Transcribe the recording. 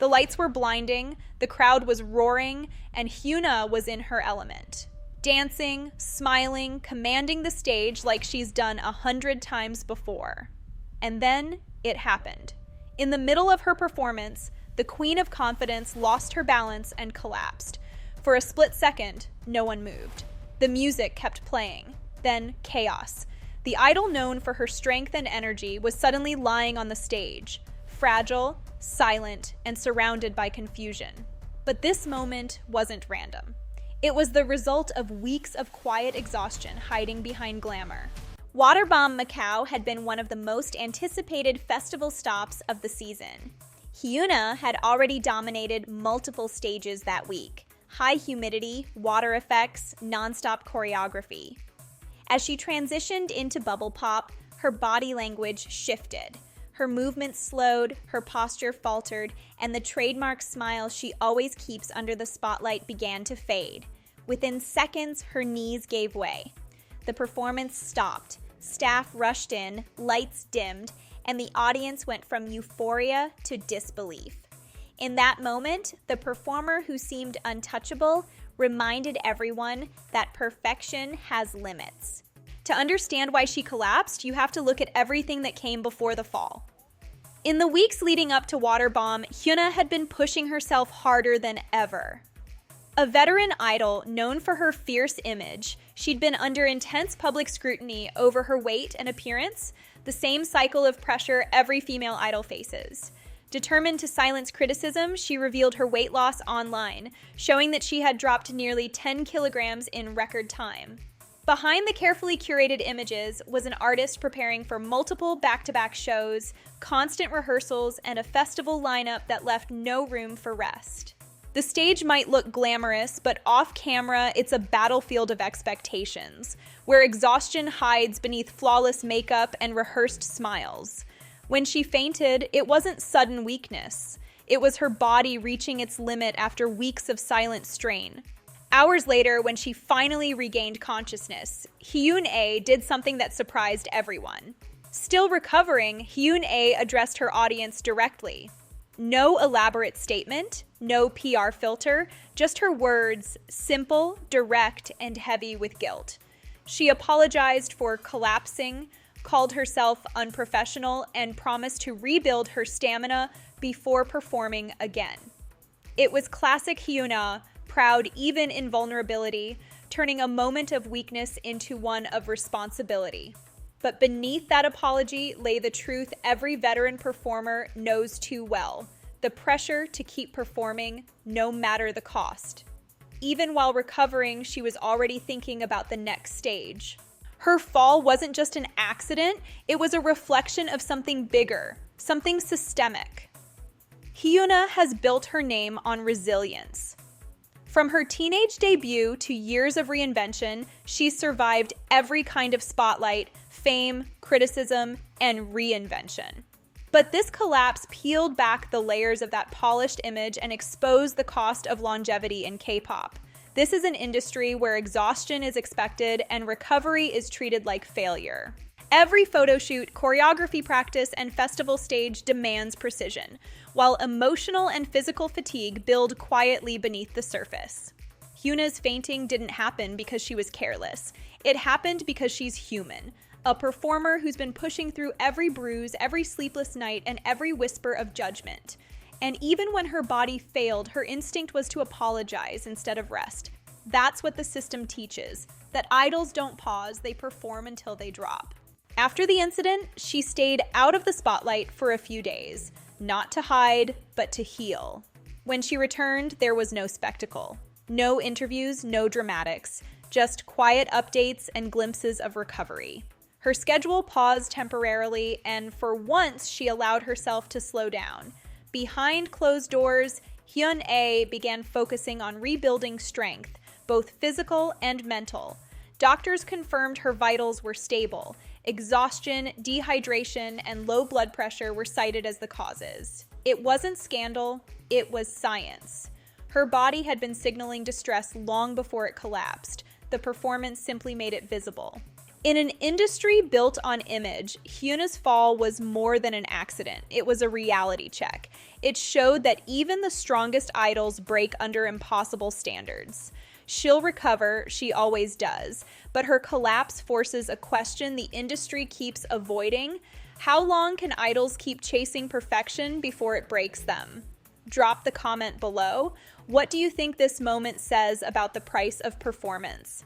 The lights were blinding, the crowd was roaring, and HyunA was in her element. Dancing, smiling, commanding the stage like she's done 100 times before. And then it happened. In the middle of her performance, the Queen of Confidence lost her balance and collapsed. For a split second, no one moved. The music kept playing. Then chaos. The idol known for her strength and energy was suddenly lying on the stage, fragile, silent, and surrounded by confusion. But this moment wasn't random. It was the result of weeks of quiet exhaustion hiding behind glamour. Waterbomb Macau had been one of the most anticipated festival stops of the season. HyunA had already dominated multiple stages that week. High humidity, water effects, non-stop choreography. As she transitioned into bubble pop, her body language shifted. Her movements slowed, her posture faltered, and the trademark smile she always keeps under the spotlight began to fade. Within seconds, her knees gave way. The performance stopped. Staff rushed in, lights dimmed, and the audience went from euphoria to disbelief. In that moment, the performer who seemed untouchable reminded everyone that perfection has limits. To understand why she collapsed, you have to look at everything that came before the fall. In the weeks leading up to Waterbomb, HyunA had been pushing herself harder than ever. A veteran idol known for her fierce image, she'd been under intense public scrutiny over her weight and appearance, the same cycle of pressure every female idol faces. Determined to silence criticism, she revealed her weight loss online, showing that she had dropped nearly 10 kilograms in record time. Behind the carefully curated images was an artist preparing for multiple back-to-back shows, constant rehearsals, and a festival lineup that left no room for rest. The stage might look glamorous, but off-camera, it's a battlefield of expectations, where exhaustion hides beneath flawless makeup and rehearsed smiles. When she fainted, it wasn't sudden weakness. It was her body reaching its limit after weeks of silent strain. Hours later, when she finally regained consciousness, HyunA did something that surprised everyone. Still recovering, HyunA addressed her audience directly. No elaborate statement, no PR filter, just her words, simple, direct, and heavy with guilt. She apologized for collapsing, called herself unprofessional, and promised to rebuild her stamina before performing again. It was classic HyunA, proud even in vulnerability, turning a moment of weakness into one of responsibility. But beneath that apology lay the truth every veteran performer knows too well: the pressure to keep performing no matter the cost. Even while recovering, she was already thinking about the next stage. Her fall wasn't just an accident, it was a reflection of something bigger, something systemic. HyunA has built her name on resilience. From her teenage debut to years of reinvention, she's survived every kind of spotlight, fame, criticism, and reinvention. But this collapse peeled back the layers of that polished image and exposed the cost of longevity in K-pop. This is an industry where exhaustion is expected and recovery is treated like failure. Every photo shoot, choreography practice, and festival stage demands precision, while emotional and physical fatigue build quietly beneath the surface. HyunA's fainting didn't happen because she was careless. It happened because she's human. A performer who's been pushing through every bruise, every sleepless night, and every whisper of judgment. And even when her body failed, her instinct was to apologize instead of rest. That's what the system teaches, that idols don't pause, they perform until they drop. After the incident, she stayed out of the spotlight for a few days, not to hide, but to heal. When she returned, there was no spectacle. No interviews, no dramatics, just quiet updates and glimpses of recovery. Her schedule paused temporarily, and for once, she allowed herself to slow down. Behind closed doors, HyunA began focusing on rebuilding strength, both physical and mental. Doctors confirmed her vitals were stable. Exhaustion, dehydration, and low blood pressure were cited as the causes. It wasn't scandal, it was science. Her body had been signaling distress long before it collapsed. The performance simply made it visible. In an industry built on image, HyunA's fall was more than an accident. It was a reality check. It showed that even the strongest idols break under impossible standards. She'll recover, she always does, but her collapse forces a question the industry keeps avoiding. How long can idols keep chasing perfection before it breaks them? Drop the comment below. What do you think this moment says about the price of performance?